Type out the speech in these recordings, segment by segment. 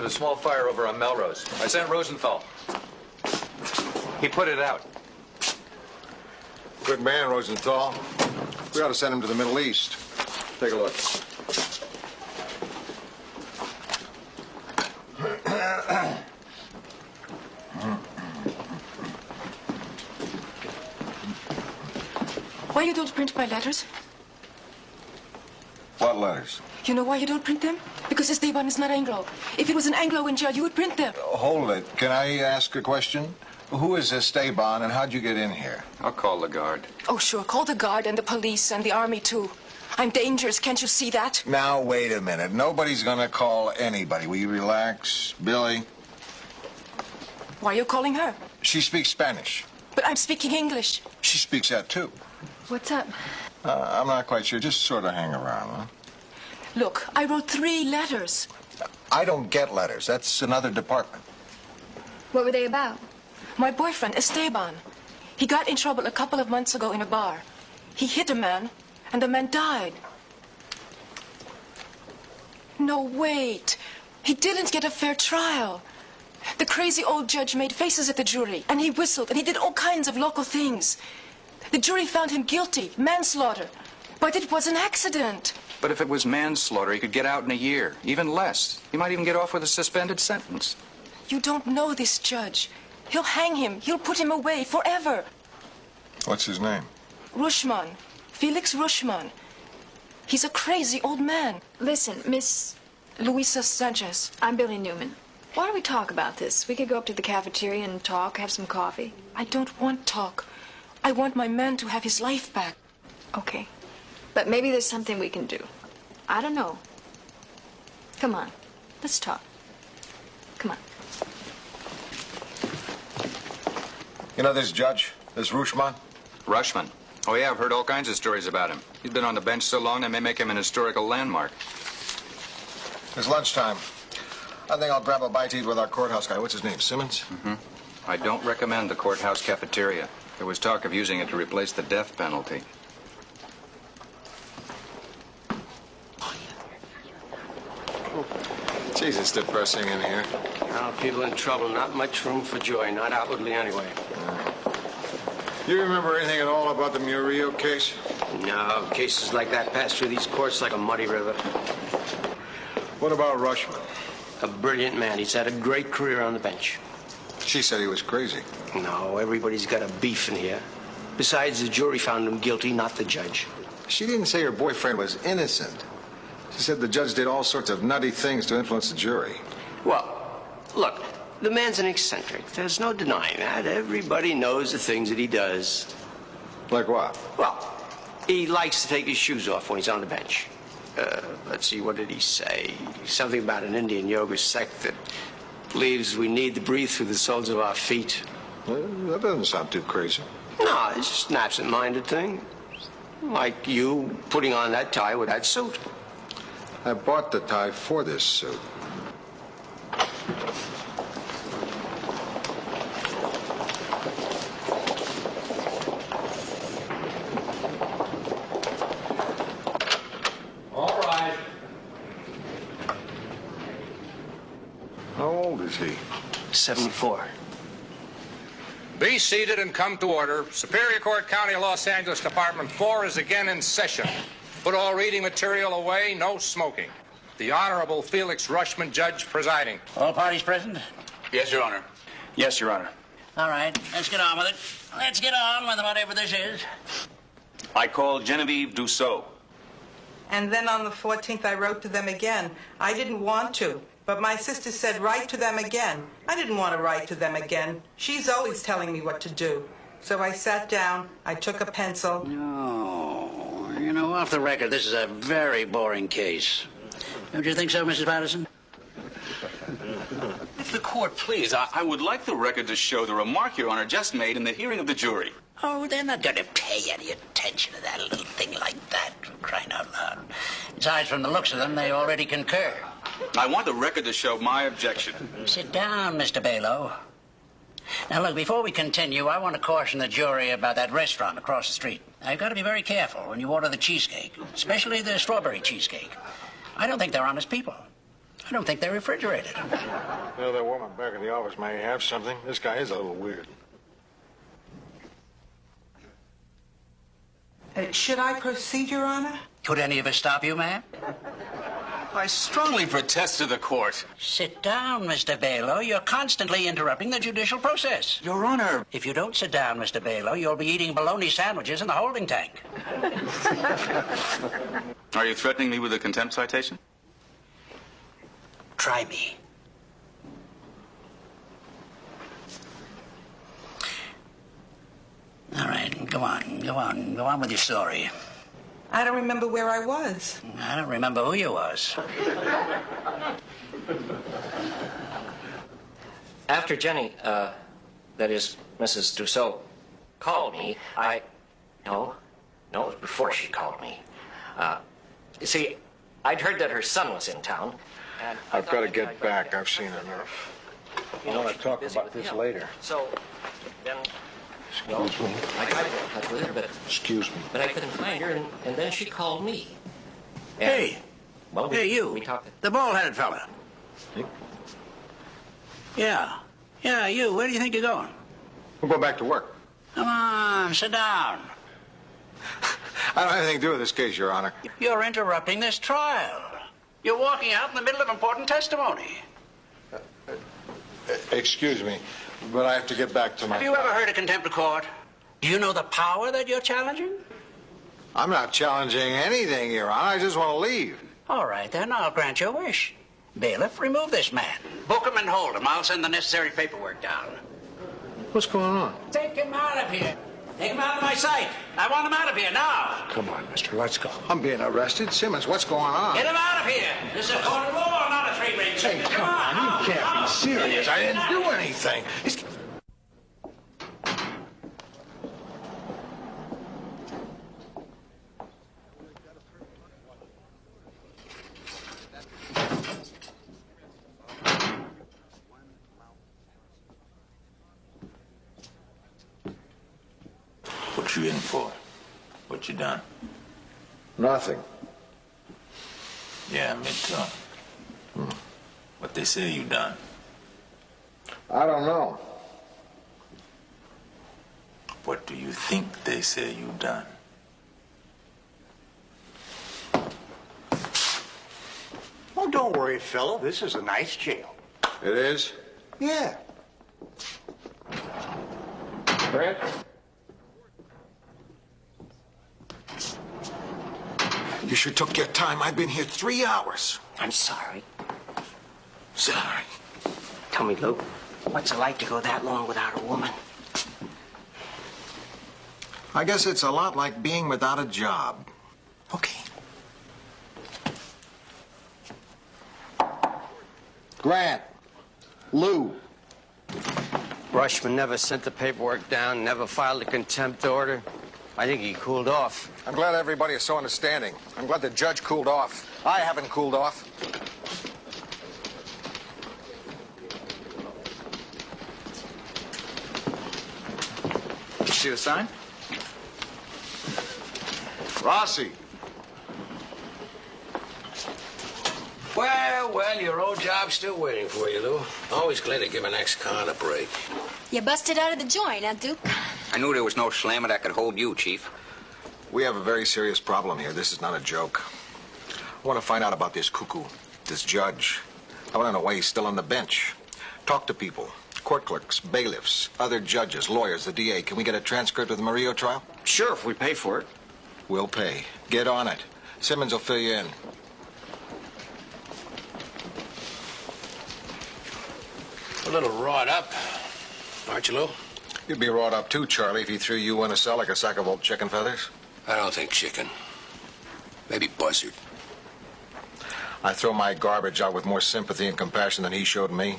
with a small fire over on Melrose. I sent Rosenthal. He put it out. Good man, Rosenthal. We ought to send him to the Middle East. Take a look. Why you don't print my letters? What letters? You know why you don't print them? Because Esteban is not Anglo. If it was an Anglo in jail, you would print them. Hold it. Can I ask a question? Who is Esteban and how'd you get in here? I'll call the guard. Oh, sure. Call the guard and the police and the army, too. I'm dangerous. Can't you see that? Now, wait a minute. Nobody's gonna call anybody. Will you relax? Billy? Why are you calling her? She speaks Spanish. But I'm speaking English. She speaks that, too. What's up? I'm not quite sure. Just sort of hang around, huh? Look, I wrote 3 letters. I don't get letters. That's another department. What were they about? My boyfriend, Esteban. He got in trouble a couple of months ago in a bar. He hit a man, and the man died. No, wait. He didn't get a fair trial. The crazy old judge made faces at the jury, and he whistled, and he did all kinds of local things. The jury found him guilty, manslaughter. But it was an accident. But if it was manslaughter, he could get out in a year, even less. He might even get off with a suspended sentence. You don't know this judge. He'll hang him. He'll put him away forever. What's his name? Rushman. Felix Rushman. He's a crazy old man. Listen, Miss... Luisa Sanchez. I'm Billy Newman. Why don't we talk about this? We could go up to the cafeteria and talk, have some coffee. I don't want talk. I want my man to have his life back. Okay. But maybe there's something we can do. I don't know. Come on. Let's talk. Come on. You know this judge? This Rushman? Rushman. Oh, yeah, I've heard all kinds of stories about him. He's been on the bench so long they may make him an historical landmark. It's lunchtime. I think I'll grab a bite to eat with our courthouse guy. What's his name, Simmons? Mm-hmm. I don't recommend the courthouse cafeteria. There was talk of using it to replace the death penalty. Jeez, it's depressing in here. Now, people in trouble, not much room for joy, not outwardly anyway. You remember anything at all about the Murillo case? No, cases like that pass through these courts like a muddy river. What about Rushman? A brilliant man. He's had a great career on the bench. She said he was crazy. No, everybody's got a beef in here. Besides, the jury found him guilty, not the judge. She didn't say her boyfriend was innocent. She said the judge did all sorts of nutty things to influence the jury. Well, look, the man's an eccentric. There's no denying that. Everybody knows the things that he does. Like what? Well, he likes to take his shoes off when he's on the bench. Let's see, what did he say? Something about an Indian yoga sect that believes we need to breathe through the soles of our feet. That doesn't sound too crazy. No, it's just an absent-minded thing. Like you putting on that tie with that suit. I bought the tie for this suit. All right. How old is he? 74. Be seated and come to order. Superior Court, County of Los Angeles, Department 4 is again in session. Put all reading material away, no smoking. The Honorable Felix Rushman, Judge, presiding. All parties present? Yes, Your Honor. Yes, Your Honor. All right, let's get on with it. Let's get on with whatever this is. I call Genevieve Dussault. And then on the 14th, I wrote to them again. I didn't want to, but my sister said, write to them again. I didn't want to write to them again. She's always telling me what to do. So I sat down, I took a pencil. No, you know, off the record, this is a very boring case. Don't you think so, Mrs. Patterson? If the court please, I would like the record to show the remark Your Honor just made in the hearing of the jury. Oh, they're not going to pay any attention to that little thing like that, for crying out loud. Besides, from the looks of them, they already concur. I want the record to show my objection. Sit down, Mr. Balo. Now, look, before we continue, I want to caution the jury about that restaurant across the street. Now, you've got to be very careful when you order the cheesecake, especially the strawberry cheesecake. I don't think they're honest people. I don't think they're refrigerated. Well, that woman back in the office may have something. This guy is a little weird. Should I proceed, Your Honor? Could any of us stop you, ma'am? I strongly protest to the court. Sit down, Mr. Balo. You're constantly interrupting the judicial process. Your Honor. If you don't sit down, Mr. Balo, you'll be eating bologna sandwiches in the holding tank. Are you threatening me with a contempt citation? Try me. All right, go on with your story. I don't remember where I was. I don't remember who you was. After Jenny, that is, Mrs. Dussault, called me, No, it was before she called me. You see, I'd heard that her son was in town. And I've got to get back. I've seen enough. I want to talk about this later. So, then... Excuse me. I tried to get in touch with her, but... Excuse me. But I couldn't find her, and then she called me. Hey. Well, Hey, you. We talked... The bald-headed fella. Me? Yeah, you. Where do you think you're going? We'll go back to work. Come on, sit down. I don't have anything to do with this case, Your Honor. You're interrupting this trial. You're walking out in the middle of important testimony. Excuse me, but I have to get back to my... Have you ever heard of contempt of court? Do you know the power that you're challenging? I'm not challenging anything, Your Honor. I just want to leave. All right, then I'll grant your wish. Bailiff, remove this man. Book him and hold him. I'll send the necessary paperwork down. What's going on? Take him out of here. Take him out of my sight. I want him out of here now. Come on, mister. Let's go. I'm being arrested. Simmons, what's going on? Get him out of here. This is a court of law, not a three-ring circus. Hey, come on. You can't be serious. I didn't do anything. What you in for? What you done? Nothing. Yeah, me too. What they say you done? I don't know. What do you think they say you done? Oh, don't worry, fellow. This is a nice jail. It is? Yeah. Brent? You sure took your time. I've been here 3 hours. I'm sorry. Sorry. Tell me, Lou, what's it like to go that long without a woman? I guess it's a lot like being without a job. Okay. Grant. Lou. Rushman never sent the paperwork down, never filed a contempt order. I think he cooled off. I'm glad everybody is so understanding. I'm glad the judge cooled off. I haven't cooled off. You see the sign? Rossi. Well, your old job's still waiting for you, Lou. Always glad to give an ex-con a break. You busted out of the joint, huh, Duke? I knew there was no slammer that could hold you, Chief. We have a very serious problem here. This is not a joke. I want to find out about this cuckoo, this judge. I want to know why he's still on the bench. Talk to people, court clerks, bailiffs, other judges, lawyers, the DA. Can we get a transcript of the Murillo trial? Sure, if we pay for it. We'll pay. Get on it. Simmons will fill you in. A little wrought up, aren't you, Lou? You'd be wrought up too, Charlie, if he threw you in a cell like a sack of old chicken feathers. I don't think chicken. Maybe buzzard. I throw my garbage out with more sympathy and compassion than he showed me.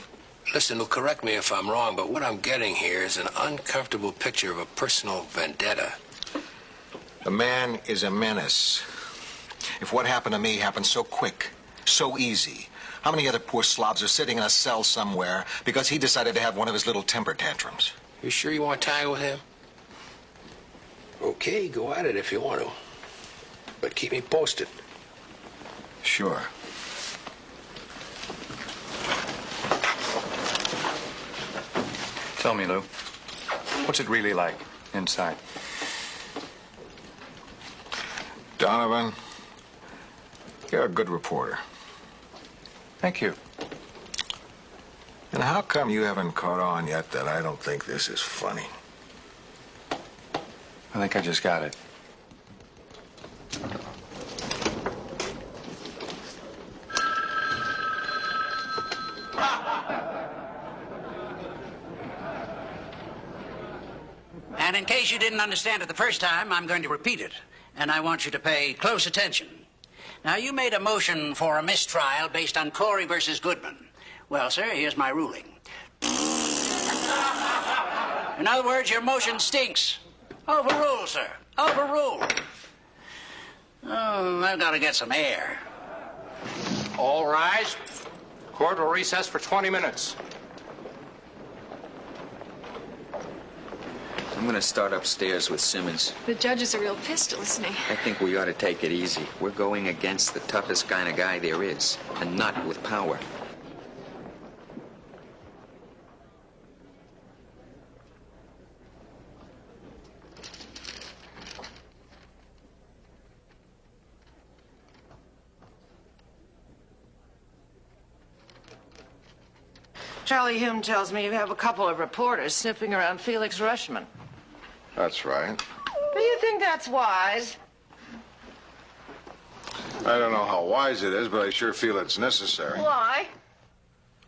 Listen, Lou, correct me if I'm wrong, but what I'm getting here is an uncomfortable picture of a personal vendetta. The man is a menace. If what happened to me happened so quick, so easy, how many other poor slobs are sitting in a cell somewhere because he decided to have one of his little temper tantrums? You sure you want to tie with him? Okay, go at it if you want to. But keep me posted. Sure. Tell me, Lou, what's it really like inside? Donovan, you're a good reporter. Thank you. And how come you haven't caught on yet that I don't think this is funny? I think I just got it. And in case you didn't understand it the first time, I'm going to repeat it. And I want you to pay close attention. Now, you made a motion for a mistrial based on Corey versus Goodman. Well, sir, here's my ruling. In other words, your motion stinks. Overruled, sir. Overruled. Oh, I've got to get some air. All rise. Court will recess for 20 minutes. I'm going to start upstairs with Simmons. The judge is a real pistol, isn't he? I think we ought to take it easy. We're going against the toughest kind of guy there is, and not with power. Charlie Hume tells me you have a couple of reporters sniffing around Felix Rushman. That's right. Do you think that's wise? I don't know how wise it is, but I sure feel it's necessary. Why?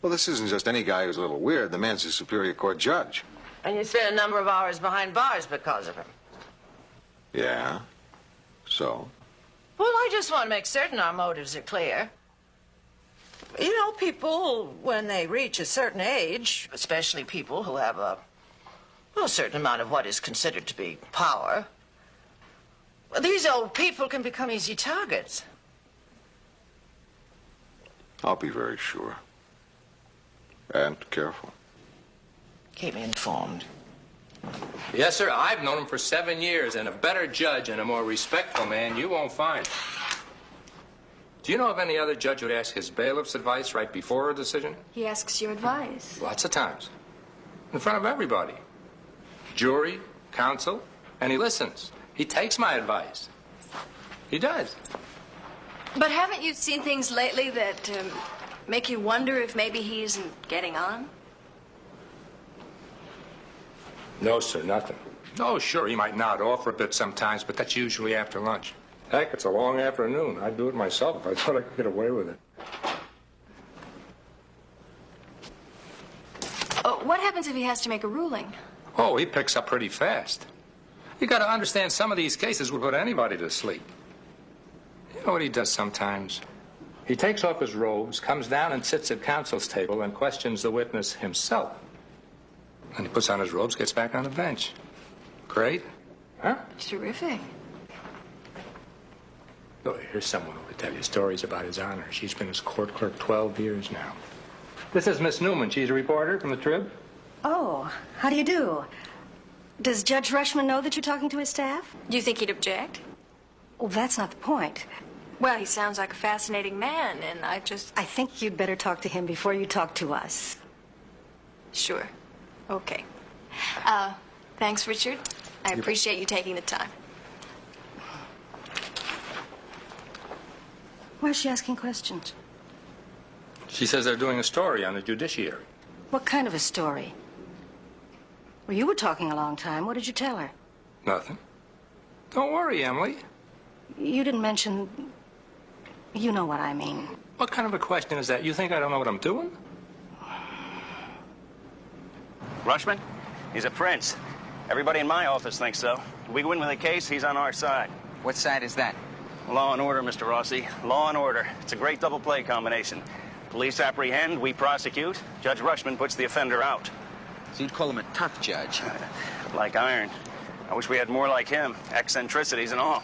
Well, this isn't just any guy who's a little weird. The man's a Superior Court judge. And you spent a number of hours behind bars because of him. Yeah? So? Well, I just want to make certain our motives are clear. You know, people, when they reach a certain age, especially people who have a certain amount of what is considered to be power, well, these old people can become easy targets. I'll be very sure. And careful. Keep me informed. Yes, sir. I've known him for 7 years, and a better judge and a more respectful man you won't find. Do you know of any other judge who'd ask his bailiff's advice right before a decision? He asks your advice. Lots of times. In front of everybody. Jury, counsel, and he listens. He takes my advice. He does. But haven't you seen things lately that make you wonder if maybe he isn't getting on? No, sir, nothing. Oh, sure, he might nod off for a bit sometimes, but that's usually after lunch. Heck, it's a long afternoon. I'd do it myself if I thought I could get away with it. What happens if he has to make a ruling? Oh, he picks up pretty fast. You got to understand, some of these cases would put anybody to sleep. You know what he does sometimes? He takes off his robes, comes down and sits at counsel's table and questions the witness himself. And he puts on his robes, gets back on the bench. Great, huh? Terrific. Oh, here's someone who could tell you stories about his honor. She's been his court clerk 12 years now. This is Miss Newman. She's a reporter from the Trib. Oh, how do you do? Does Judge Rushman know that you're talking to his staff? Do you think he'd object? Well, that's not the point. Well, he sounds like a fascinating man, and I think you'd better talk to him before you talk to us. Sure. Okay. Thanks, Richard. I appreciate you taking the time. Why is she asking questions? She says they're doing a story on the judiciary. What kind of a story? Well, you were talking a long time. What did you tell her? Nothing. Don't worry, Emily. You didn't mention... You know what I mean. What kind of a question is that? You think I don't know what I'm doing? Rushman? He's a prince. Everybody in my office thinks so. If we win with the case, he's on our side. What side is that? Law and order, Mr. Rossi. Law and order. It's a great double play combination. Police apprehend, we prosecute. Judge Rushman puts the offender out. So you'd call him a tough judge? Like iron. I wish we had more like him. Eccentricities and all.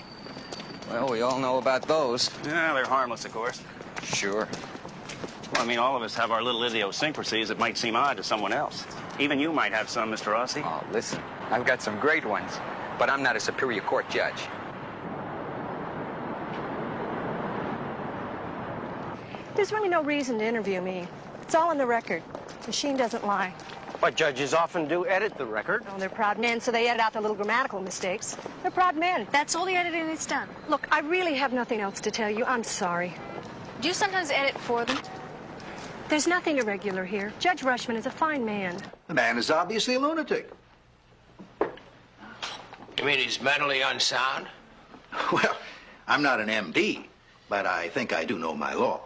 Well, we all know about those. Yeah, they're harmless, of course. Sure. Well, I mean, all of us have our little idiosyncrasies that might seem odd to someone else. Even you might have some, Mr. Rossi. Oh, listen, I've got some great ones, but I'm not a Superior Court judge. There's really no reason to interview me. It's all in the record. Machine doesn't lie. But judges often do edit the record. Oh, they're proud men, so they edit out the little grammatical mistakes. They're proud men. That's all the editing that's done. Look, I really have nothing else to tell you. I'm sorry. Do you sometimes edit for them? There's nothing irregular here. Judge Rushman is a fine man. The man is obviously a lunatic. You mean he's mentally unsound? Well, I'm not an MD, but I think I do know my law.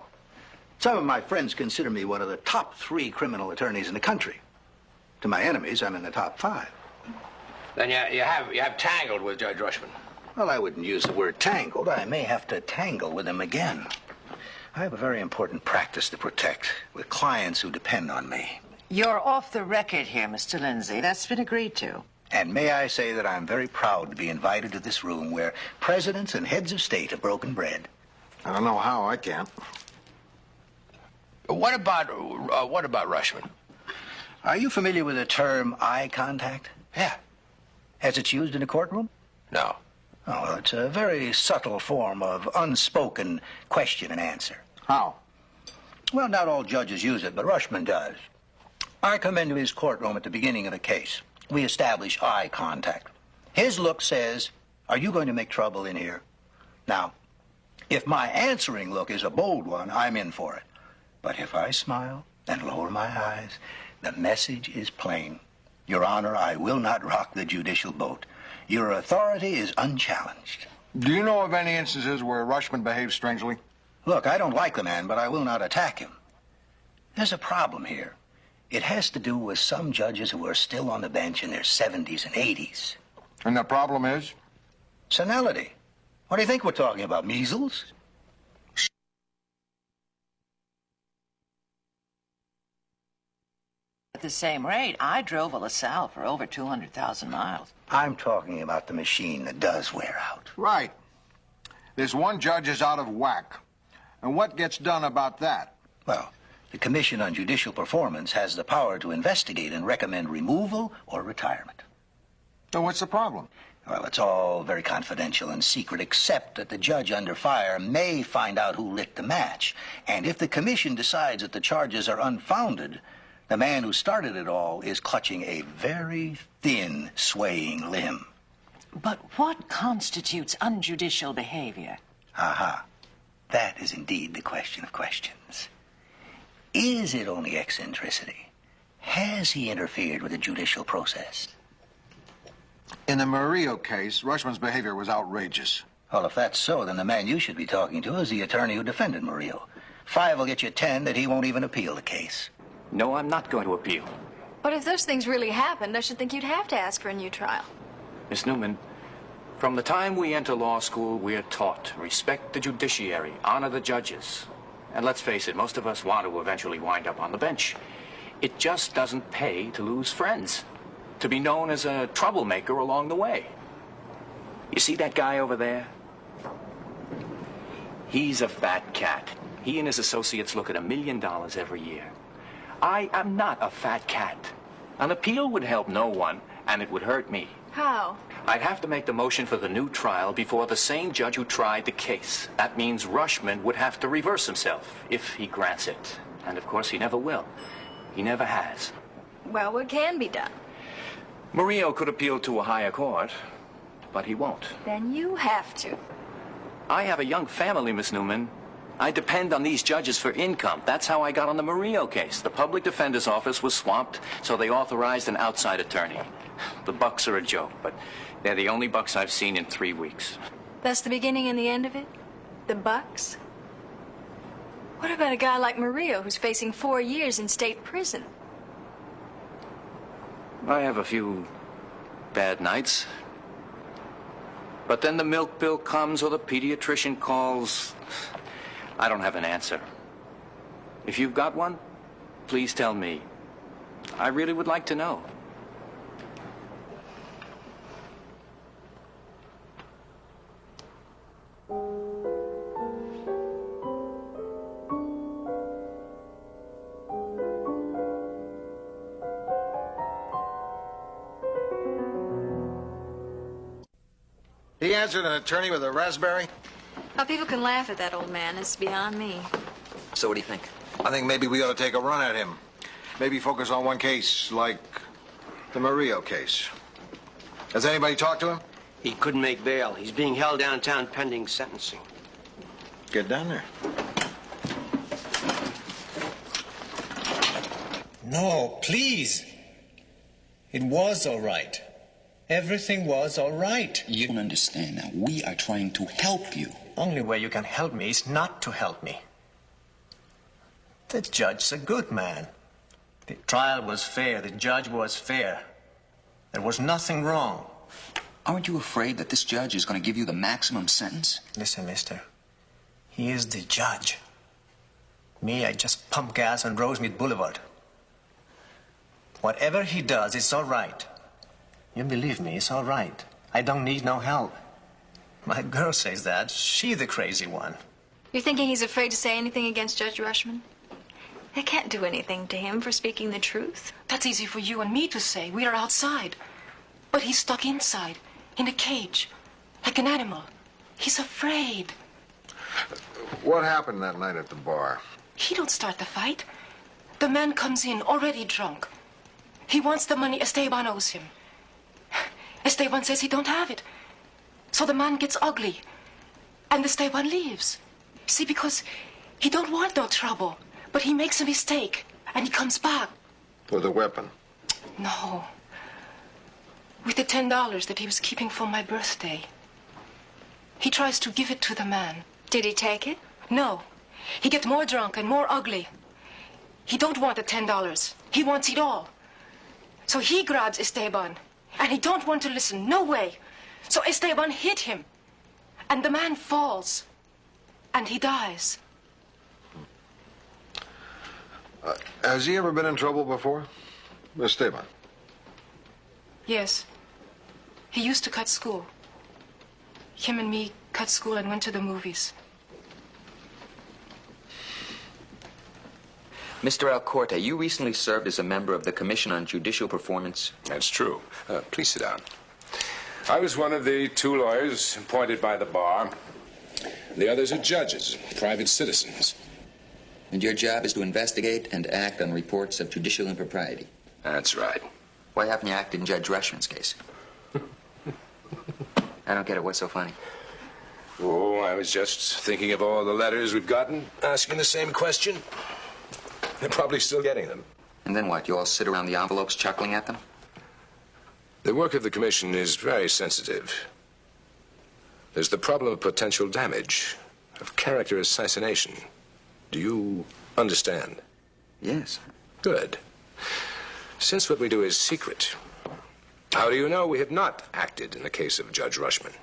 Some of my friends consider me one of the top 3 criminal attorneys in the country. To my enemies, I'm in the top 5. Then you have tangled with Judge Rushman. Well, I wouldn't use the word tangled. I may have to tangle with him again. I have a very important practice to protect with clients who depend on me. You're off the record here, Mr. Lindsay. That's been agreed to. And may I say that I'm very proud to be invited to this room where presidents and heads of state have broken bread. I don't know how. I can't. What about Rushman? Are you familiar with the term eye contact? Yeah. As it's used in a courtroom? No. Oh, well, it's a very subtle form of unspoken question and answer. How? Well, not all judges use it, but Rushman does. I come into his courtroom at the beginning of a case. We establish eye contact. His look says, "Are you going to make trouble in here?" Now, if my answering look is a bold one, I'm in for it. But if I smile and lower my eyes, the message is plain. Your Honor, I will not rock the judicial boat. Your authority is unchallenged. Do you know of any instances where Rushman behaves strangely? Look, I don't like the man, but I will not attack him. There's a problem here. It has to do with some judges who are still on the bench in their 70s and 80s. And the problem is? Senility. What do you think we're talking about, measles? At the same rate, I drove a LaSalle for over 200,000 miles. I'm talking about the machine that does wear out. Right. This one judge is out of whack. And what gets done about that? Well, the Commission on Judicial Performance has the power to investigate and recommend removal or retirement. So what's the problem? Well, it's all very confidential and secret, except that the judge under fire may find out who lit the match. And if the Commission decides that the charges are unfounded, the man who started it all is clutching a very thin, swaying limb. But what constitutes unjudicial behavior? Aha. That is indeed the question of questions. Is it only eccentricity? Has he interfered with the judicial process? In the Murillo case, Rushman's behavior was outrageous. Well, if that's so, then the man you should be talking to is the attorney who defended Murillo. 5 will get you 10 that he won't even appeal the case. No, I'm not going to appeal. But if those things really happened, I should think you'd have to ask for a new trial. Miss Newman, from the time we enter law school, we are taught to respect the judiciary, honor the judges. And let's face it, most of us want to eventually wind up on the bench. It just doesn't pay to lose friends, to be known as a troublemaker along the way. You see that guy over there? He's a fat cat. He and his associates look at $1 million every year. I am not a fat cat. An appeal would help no one, and it would hurt me. How? I'd have to make the motion for the new trial before the same judge who tried the case. That means Rushman would have to reverse himself, if he grants it. And of course, he never will. He never has. Well, what can be done? Murillo could appeal to a higher court, but he won't. Then you have to. I have a young family, Miss Newman. I depend on these judges for income. That's how I got on the Murillo case. The public defender's office was swamped, so they authorized an outside attorney. The bucks are a joke, but they're the only bucks I've seen in 3 weeks. That's the beginning and the end of it? The bucks? What about a guy like Murillo who's facing 4 years in state prison? I have a few bad nights. But then the milk bill comes or the pediatrician calls. I don't have an answer. If you've got one, please tell me. I really would like to know. He answered an attorney with a raspberry? How people can laugh at that old man is beyond me. So what do you think? I think maybe we ought to take a run at him. Maybe focus on one case, like the Murillo case. Has anybody talked to him? He couldn't make bail. He's being held downtown pending sentencing. Get down there. No, please. It was all right. Everything was all right. You don't understand now. We are trying to help you. Only way you can help me is not to help me. The judge's a good man. The trial was fair. The judge was fair. There was nothing wrong. Aren't you afraid that this judge is going to give you the maximum sentence? Listen, mister. He is the judge. Me, I just pump gas on Rosemead Boulevard. Whatever he does, it's all right. You believe me, it's all right. I don't need no help. My girl says that. She's the crazy one. You're thinking he's afraid to say anything against Judge Rushman? They can't do anything to him for speaking the truth. That's easy for you and me to say. We are outside. But he's stuck inside, in a cage, like an animal. He's afraid. What happened that night at the bar? He don't start the fight. The man comes in already drunk. He wants the money Esteban owes him. Esteban says he don't have it. So the man gets ugly. And Esteban leaves. See, because he don't want no trouble. But he makes a mistake. And he comes back. With a weapon? No. With the $10 that he was keeping for my birthday. He tries to give it to the man. Did he take it? No. He gets more drunk and more ugly. He don't want the $10. He wants it all. So he grabs Esteban. And he don't want to listen. No way. So Esteban hit him. And the man falls. And he dies. Has he ever been in trouble before? Esteban? Yes. He used to cut school. Him and me cut school and went to the movies. Mr. Alcorta, you recently served as a member of the Commission on Judicial Performance. That's true. Please sit down. I was one of the 2 lawyers appointed by the bar. The others are judges, private citizens. And your job is to investigate and act on reports of judicial impropriety. That's right. Why haven't you acted in Judge Rushman's case? I don't get it. What's so funny? Oh, I was just thinking of all the letters we've gotten asking the same question. They're probably still getting them. And then what? You all sit around the envelopes chuckling at them? The work of the commission is very sensitive. There's the problem of potential damage, of character assassination. Do you understand? Yes. Good. Since what we do is secret, how do you know we have not acted in the case of Judge Rushman?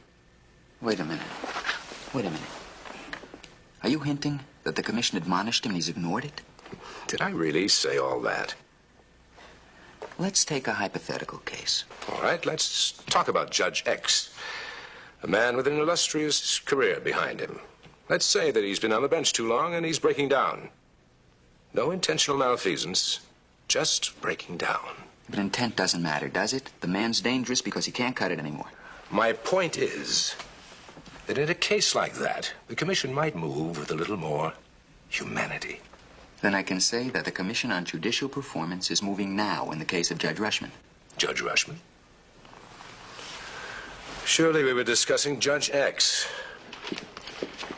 Wait a minute. Wait a minute. Are you hinting that the commission admonished him and he's ignored it? Did I really say all that? Let's take a hypothetical case. All right, let's talk about Judge X, a man with an illustrious career behind him. Let's say that he's been on the bench too long and he's breaking down. No intentional malfeasance, just breaking down. But intent doesn't matter, does it? The man's dangerous because he can't cut it anymore. My point is that in a case like that, the commission might move with a little more humanity. Then I can say that the Commission on Judicial Performance is moving now in the case of Judge Rushman. Judge Rushman? Surely we were discussing Judge X.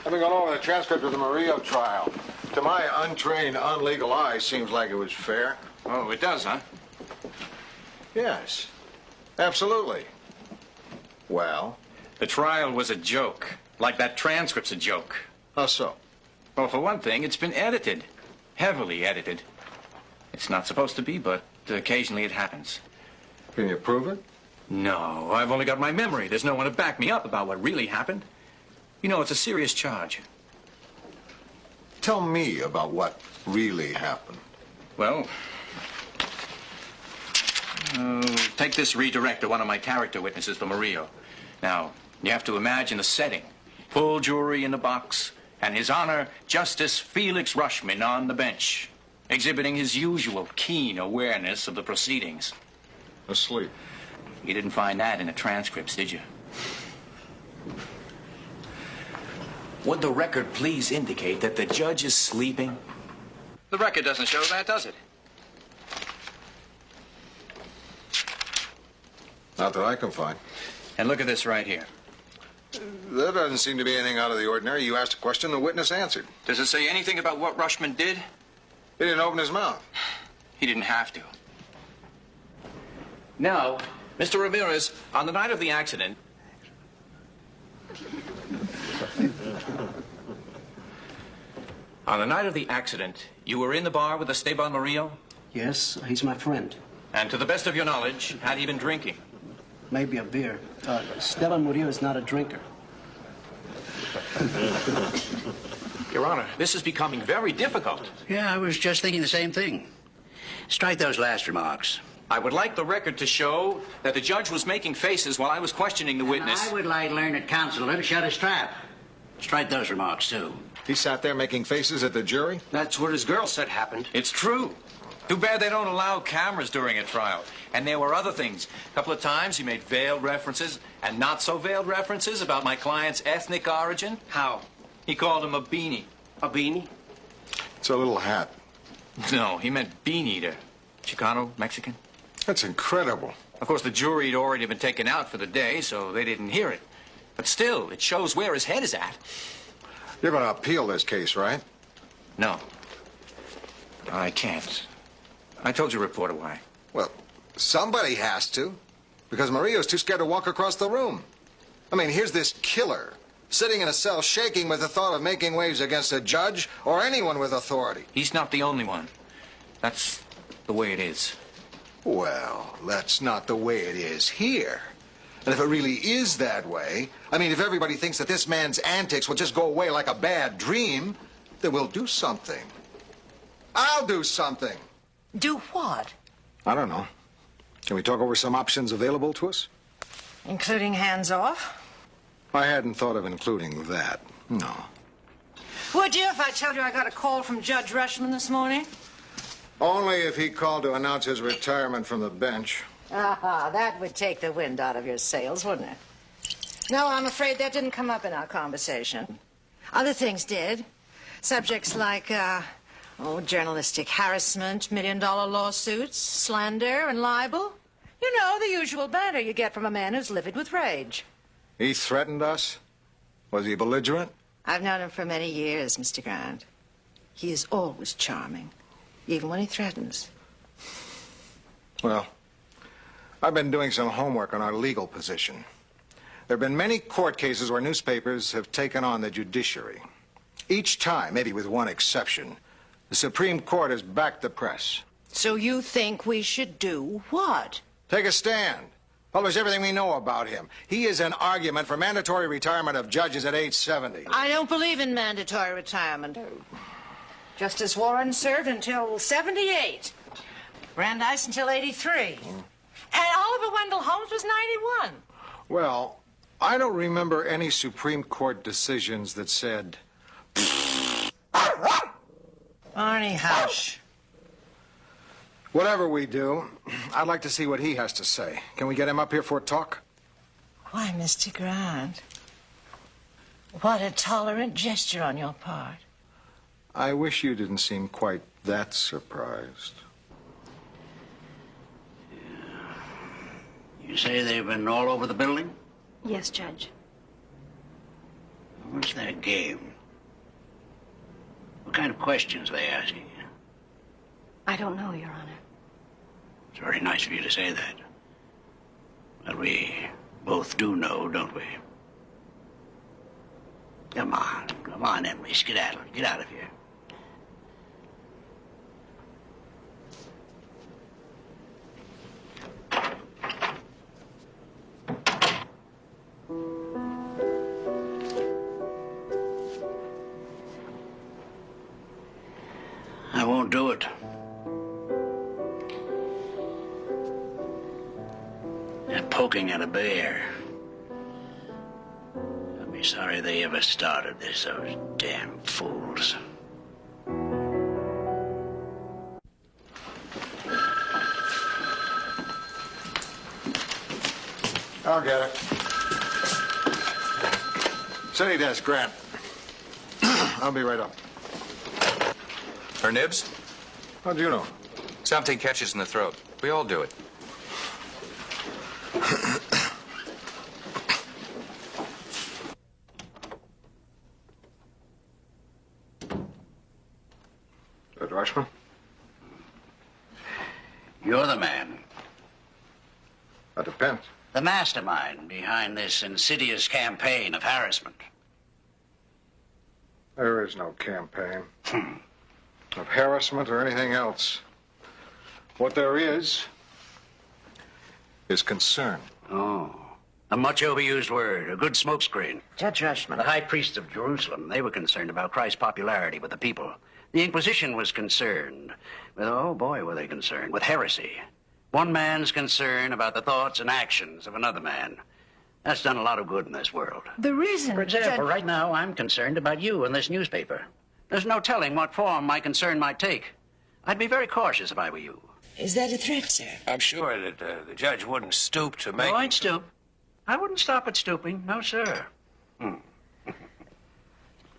Having gone over the transcript of the Murillo trial, to my untrained, unlegal eye, seems like it was fair. Oh, it does, huh? Yes, absolutely. Well? The trial was a joke, like that transcript's a joke. How so? Well, for one thing, it's been edited. Heavily edited. It's not supposed to be, but occasionally it happens. Can you prove it? No, I've only got my memory. There's no one to back me up about what really happened. You know, it's a serious charge. Tell me about what really happened. Well, take this redirect of one of my character witnesses for Murillo. Now, you have to imagine the setting. Full jury in the box, and His Honor Justice Felix Rushman on the bench, exhibiting his usual keen awareness of the proceedings. Asleep. You didn't find that in the transcripts, did you? Would the record please indicate that the judge is sleeping? The record doesn't show that, does it? Not that I can find. And look at this right here. There doesn't seem to be anything out of the ordinary. You asked a question, the witness answered. Does it say anything about what Rushman did? He didn't open his mouth. He didn't have to. Now, Mr. Ramirez, on the night of the accident... On the night of the accident, you were in the bar with Esteban Murillo? Yes, he's my friend. And to the best of your knowledge, had he been drinking? Maybe a beer. Esteban Murillo is not a drinker. Your Honor, this is becoming very difficult. Yeah, I was just thinking the same thing. Strike those last remarks. I would like the record to show that the judge was making faces while I was questioning the witness. I would like learned counselor to shut his trap. Strike those remarks, too. He sat there making faces at the jury? That's what his girl said happened. It's true. Too bad they don't allow cameras during a trial. And there were other things. A couple of times he made veiled references and not so veiled references about my client's ethnic origin. How? He called him a beanie. A beanie? It's a little hat. No, he meant bean eater. Chicano, Mexican. That's incredible. Of course, the jury had already been taken out for the day, so they didn't hear it. But still, it shows where his head is at. You're going to appeal this case, right? No. I can't. I told you, reporter, why. Well, somebody has to. Because Maria's too scared to walk across the room. I mean, here's this killer sitting in a cell shaking with the thought of making waves against a judge or anyone with authority. He's not the only one. That's the way it is. Well, that's not the way it is here. And if it really is that way, I mean, if everybody thinks that this man's antics will just go away like a bad dream, then we'll do something. I'll do something. Do what? I don't know. Can we talk over some options available to us? Including hands off? I hadn't thought of including that. No. Would you if I told you I got a call from Judge Rushman this morning? Only if he called to announce his retirement from the bench. Aha, that would take the wind out of your sails, wouldn't it? No, I'm afraid that didn't come up in our conversation. Other things did. Subjects like, journalistic harassment, million-dollar lawsuits, slander, and libel. You know, the usual banter you get from a man who's livid with rage. He threatened us? Was he belligerent? I've known him for many years, Mr. Grant. He is always charming, even when he threatens. Well, I've been doing some homework on our legal position. There have been many court cases where newspapers have taken on the judiciary. Each time, maybe with one exception, the Supreme Court has backed the press. So you think we should do what? Take a stand. Publish everything we know about him. He is an argument for mandatory retirement of judges at age 70. I don't believe in mandatory retirement. Justice Warren served until 78. Brandeis until 83. And Oliver Wendell Holmes was 91. Well, I don't remember any Supreme Court decisions that said... Arnie, hush. Whatever we do, I'd like to see what he has to say. Can we get him up here for a talk? Why, Mr. Grant? What a tolerant gesture on your part. I wish you didn't seem quite that surprised. You say they've been all over the building? Yes, Judge. What's their game? What kind of questions are they asking you? I don't know, Your Honor. It's very nice of you to say that. But we both do know, don't we? Come on, Emily, skedaddle. Get out of here. I won't do it. They're poking at a bear. I'll be sorry they ever started this, those damn fools. I'll get it. City desk, Grant. I'll be right up. Her nibs? How'd you know? Something catches in the throat. We all do it. Rushman? You're the man. That depends. The mastermind behind this insidious campaign of harassment. There is no campaign of harassment or anything else. What there is concern. Oh, a much overused word, a good smokescreen. Judge Rushman. The high priests of Jerusalem, they were concerned about Christ's popularity with the people. The Inquisition was concerned with, oh boy, were they concerned, with heresy. One man's concern about the thoughts and actions of another man. That's done a lot of good in this world. The reason, For example, Judge... right now I'm concerned about you and this newspaper. There's no telling what form my concern might take. I'd be very cautious if I were you. Is that a threat, sir? I'm sure that the judge wouldn't stoop to make... No, I'd stoop. I wouldn't stop at stooping. No, sir.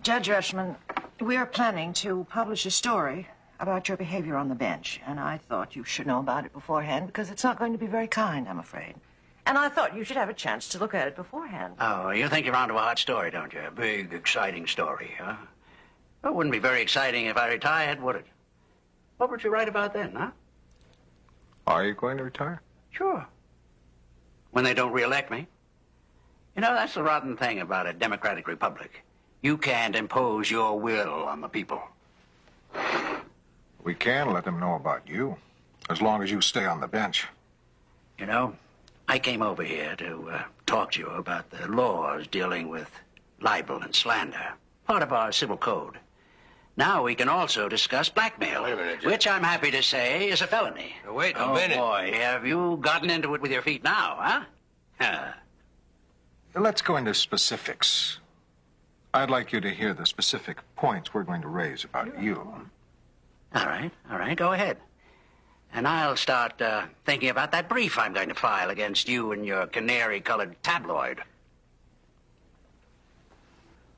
Judge Rushman, we are planning to publish a story about your behavior on the bench, and I thought you should know about it beforehand because it's not going to be very kind, I'm afraid. And I thought you should have a chance to look at it beforehand. Oh, you think you're onto a hot story, don't you? A big, exciting story, huh? Well, it wouldn't be very exciting if I retired, would it? What would you write about then, huh? Are you going to retire? Sure. When they don't re-elect me. You know, that's the rotten thing about a democratic republic. You can't impose your will on the people. We can let them know about you, as long as you stay on the bench. You know, I came over here to talk to you about the laws dealing with libel and slander, part of our civil code. Now we can also discuss blackmail, Wait a minute, Judge. which I'm happy to say is a felony. Now, wait a minute. Oh, boy, have you gotten into it with your feet now, huh? Let's go into specifics. I'd like you to hear the specific points we're going to raise about you. All right, go ahead. And I'll start thinking about that brief I'm going to file against you and your canary-colored tabloid.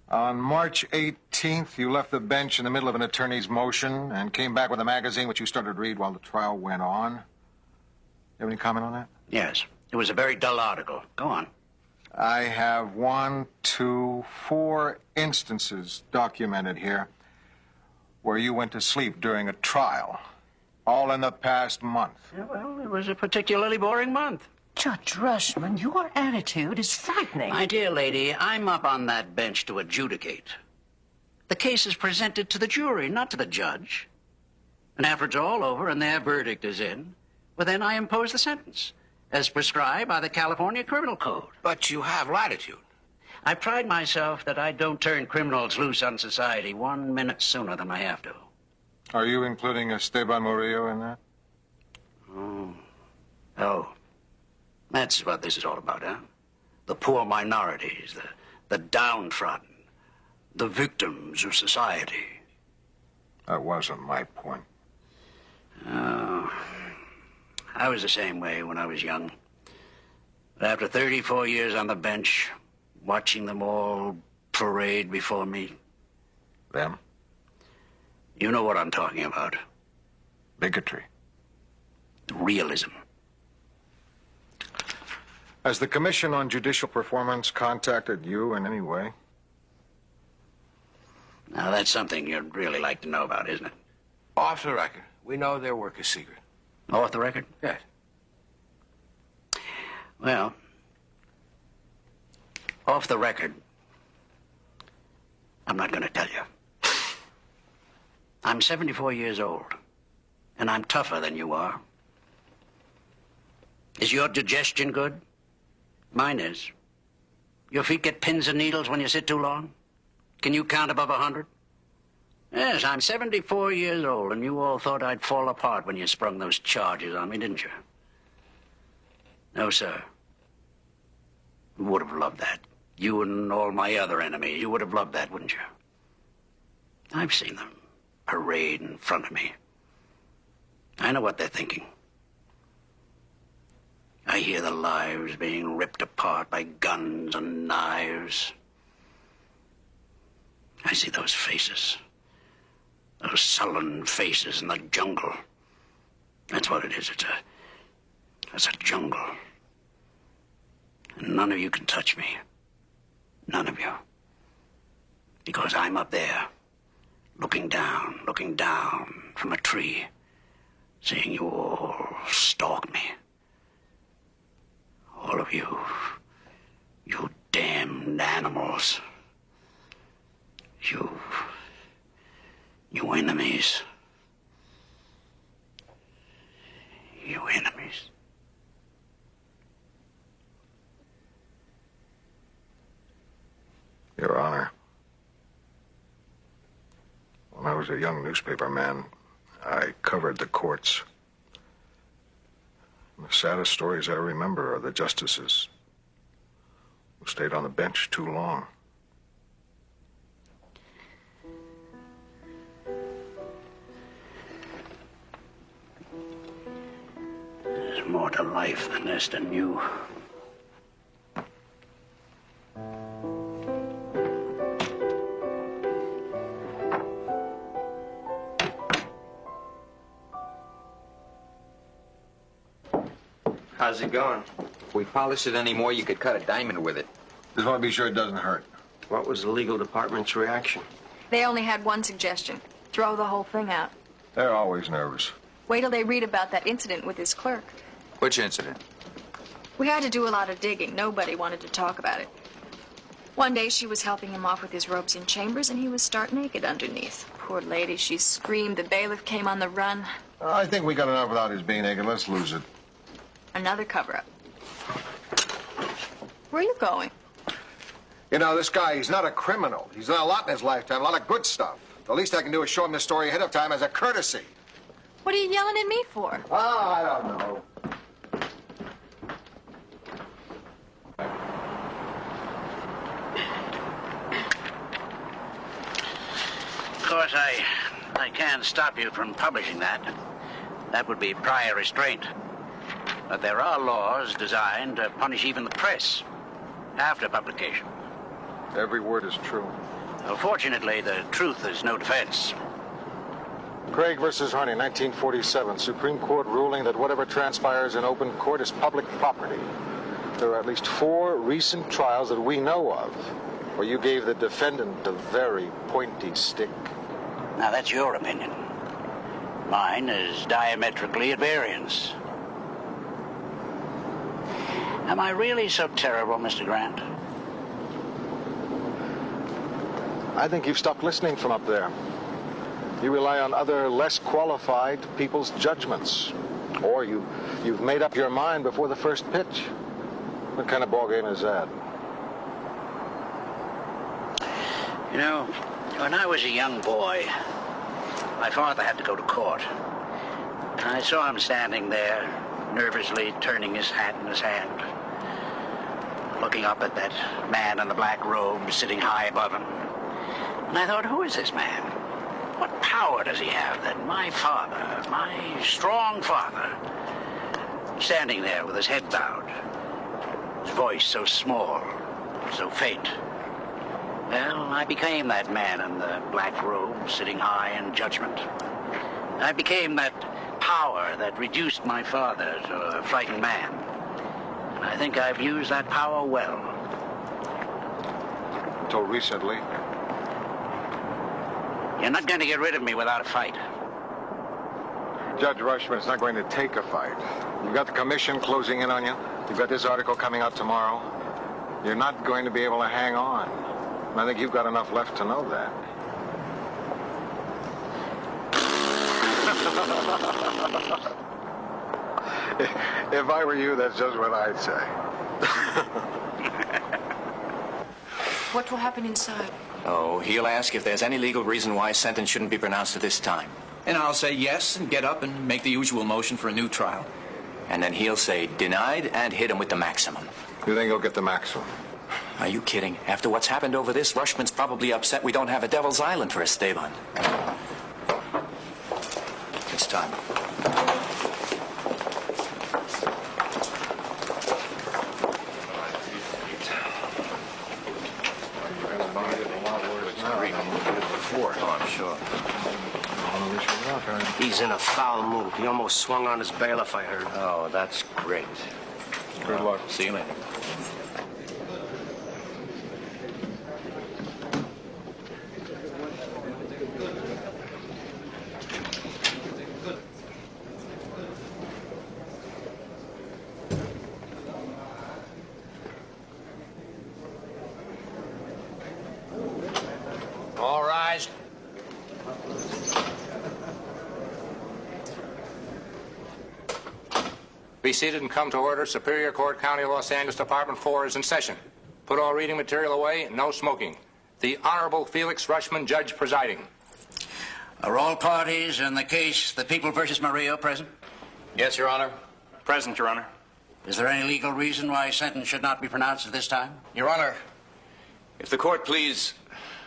On March 18th, you left the bench in the middle of an attorney's motion and came back with a magazine which you started to read while the trial went on. You have any comment on that? Yes, it was a very dull article. Go on. I have 1, 2, 4 instances documented here where you went to sleep during a trial, all in the past month. Yeah, well, it was a particularly boring month. Judge Rushman, your attitude is frightening. My dear lady, I'm up on that bench to adjudicate. The case is presented to the jury, not to the judge. And after it's all over and their verdict is in, well, then I impose the sentence, as prescribed by the California Criminal Code. But you have latitude. I pride myself that I don't turn criminals loose on society 1 minute sooner than I have to. Are you including Esteban Murillo in that? Oh. That's what this is all about, huh? The poor minorities, the downtrodden, the victims of society. That wasn't my point. Oh, I was the same way when I was young. But after 34 years on the bench, watching them all parade before me. Them? You know what I'm talking about. Bigotry. Realism. Has the Commission on Judicial Performance contacted you in any way? Now, that's something you'd really like to know about, isn't it? Off the record. We know their work is secret. Off the record? Yes. Well, off the record, I'm not going to tell you. I'm 74 years old, and I'm tougher than you are. Is your digestion good? Mine is. Your feet get pins and needles when you sit too long? Can you count above 100? Yes, I'm 74 years old, and you all thought I'd fall apart when you sprung those charges on me, didn't you? No, sir. You would have loved that. You and all my other enemies, you would have loved that, wouldn't you? I've seen them parade in front of me. I know what they're thinking. I hear the lives being ripped apart by guns and knives. I see those faces. Those sullen faces in the jungle. That's what it is. It's a jungle. And none of you can touch me. None of you. Because I'm up there, looking down, out from a tree, seeing you all stalk me. All of you. You damned animals. You enemies. You enemies. Your Honor, when I was a young newspaper man, I covered the courts. And the saddest stories I remember are the justices who stayed on the bench too long. There's more to life than this than you. How's it going? If we polish it any more, you could cut a diamond with it. Just want to be sure it doesn't hurt. What was the legal department's reaction? They only had one suggestion. Throw the whole thing out. They're always nervous. Wait till they read about that incident with his clerk. Which incident? We had to do a lot of digging. Nobody wanted to talk about it. One day she was helping him off with his ropes in chambers, and he was stark naked underneath. Poor lady, she screamed. The bailiff came on the run. I think we got enough without his being naked. Let's lose it. Another cover-up. Where are you going? You know, this guy, he's not a criminal. He's done a lot in his lifetime, a lot of good stuff. The least I can do is show him the story ahead of time as a courtesy. What are you yelling at me for? Oh, I don't know. Of course, I can't stop you from publishing that. That would be prior restraint. But there are laws designed to punish even the press after publication. Every word is true. Fortunately, the truth is no defense. Craig versus Harney, 1947. Supreme Court ruling that whatever transpires in open court is public property. There are at least 4 recent trials that we know of where you gave the defendant a very pointy stick. Now, that's your opinion. Mine is diametrically at variance. Am I really so terrible, Mr. Grant? I think you've stopped listening from up there. You rely on other, less qualified people's judgments. Or you've made up your mind before the first pitch. What kind of ballgame is that? You know, when I was a young boy, my father had to go to court. And I saw him standing there, nervously turning his hat in his hand, looking up at that man in the black robe sitting high above him. And I thought, who is this man? What power does he have that my father, my strong father, standing there with his head bowed, his voice so small, so faint? Well, I became that man in the black robe sitting high in judgment. I became that power that reduced my father to a frightened man. And I think I've used that power well. Until recently. You're not going to get rid of me without a fight. Judge Rushman's not going to take a fight. You've got the commission closing in on you. You've got this article coming out tomorrow. You're not going to be able to hang on. And I think you've got enough left to know that. If I were you, that's just what I'd say. What will happen inside? Oh, he'll ask if there's any legal reason why a sentence shouldn't be pronounced at this time. And I'll say yes and get up and make the usual motion for a new trial. And then he'll say denied and hit him with the maximum. You think he'll get the maximum? Are you kidding? After what's happened over this, Rushman's probably upset we don't have a Devil's Island for a stay-on. It's time. Oh, I'm sure. He's in a foul mood. He almost swung on his bailiff, I heard. Oh, that's great. Good luck. See you later. rise. Be seated and come to order. Superior Court, County of Los Angeles, Department 4 is in session. Put all reading material away, no smoking. The Honorable Felix Rushman, judge presiding. Are all parties in the case the People versus Murillo present? Yes, Your Honor. Present, Your Honor. Is there any legal reason why sentence should not be pronounced at this time? Your Honor, if the court please,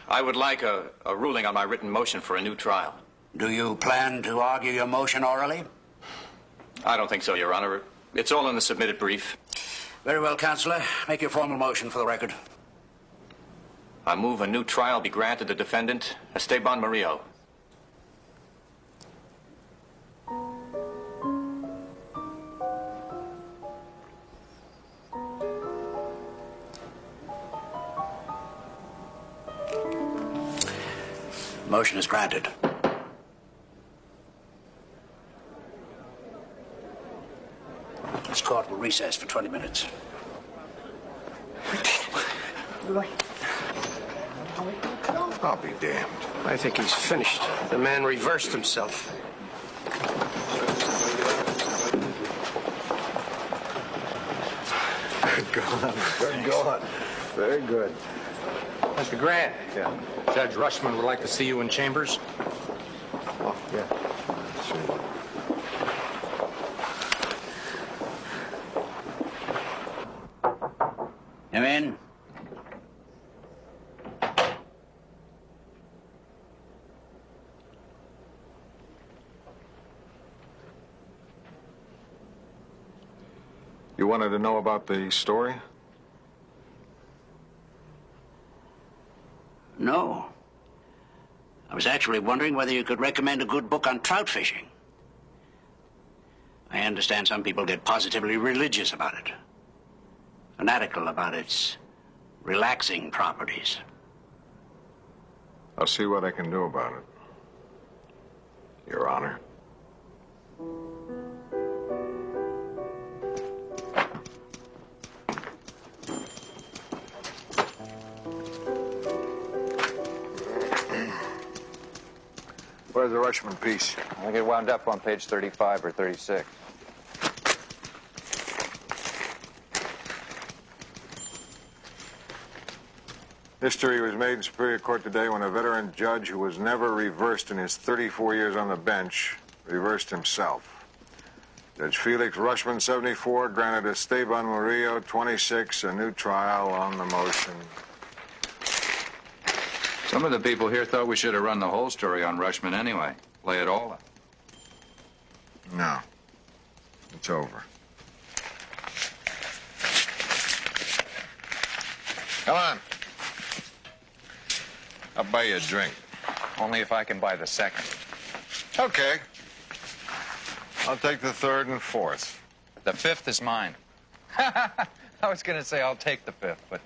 I would like a ruling on my written motion for a new trial. Do you plan to argue your motion orally? I don't think so, Your Honor. It's all in the submitted brief. Very well, Counselor. Make your formal motion for the record. I move a new trial be granted the defendant, Esteban Murillo. Motion is granted. This court will recess for 20 minutes. I'll be damned. I think he's finished. The man reversed himself. Good God. Good God. Very good. Mr. Grant. Yeah. Judge Rushman would like to see you in chambers. Oh, yeah. Sure. Come in. You wanted to know about the story? No. I was actually wondering whether you could recommend a good book on trout fishing. I understand some people get positively religious about it. Fanatical about its relaxing properties. I'll see what I can do about it, Your Honor. Where's the Rushman piece? I get wound up on page 35 or 36. History was made in Superior Court today when a veteran judge who was never reversed in his 34 years on the bench reversed himself. Judge Felix Rushman, 74, granted Esteban Murillo, 26, a new trial on the motion. Some of the people here thought we should have run the whole story on Rushman anyway. Play it all out. No. It's over. Come on. I'll buy you a drink. Only if I can buy the second. Okay. I'll take the third and fourth. The fifth is mine. I was going to say I'll take the fifth, but